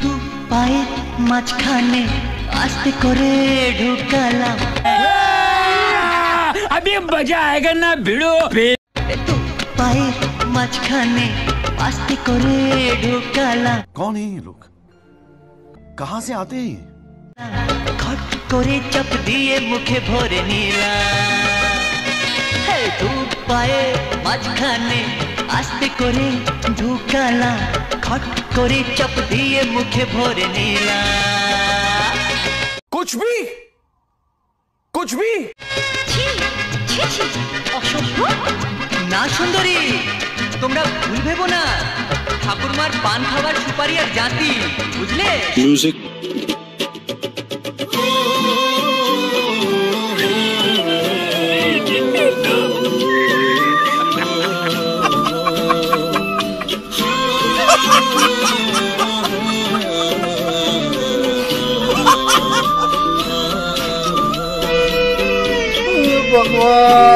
দু পায়ের মাঝখানে আস্তে করে ঢুকালাম। अभी मजा आएगा ना भिड़ो। দু পায়ের মাঝখানে আস্তে করে ঢুকালাম। कौन है ये लोग? कहाँ से आते हैं? খট করে চাপ দিয়ে মুখে ভরে নিলাম। দু পায়ের মাঝখানে আস্তে করে ঢুকালাম, খট করে চাপ দিয়ে মুখে ভরে নিলাম। कुछ भी না সুন্দরী, তোমরা ভুল ভেবো না, ঠাকুরমার পান খাবার সুপারি আর জাতি, বুঝলে? Music. भगवान।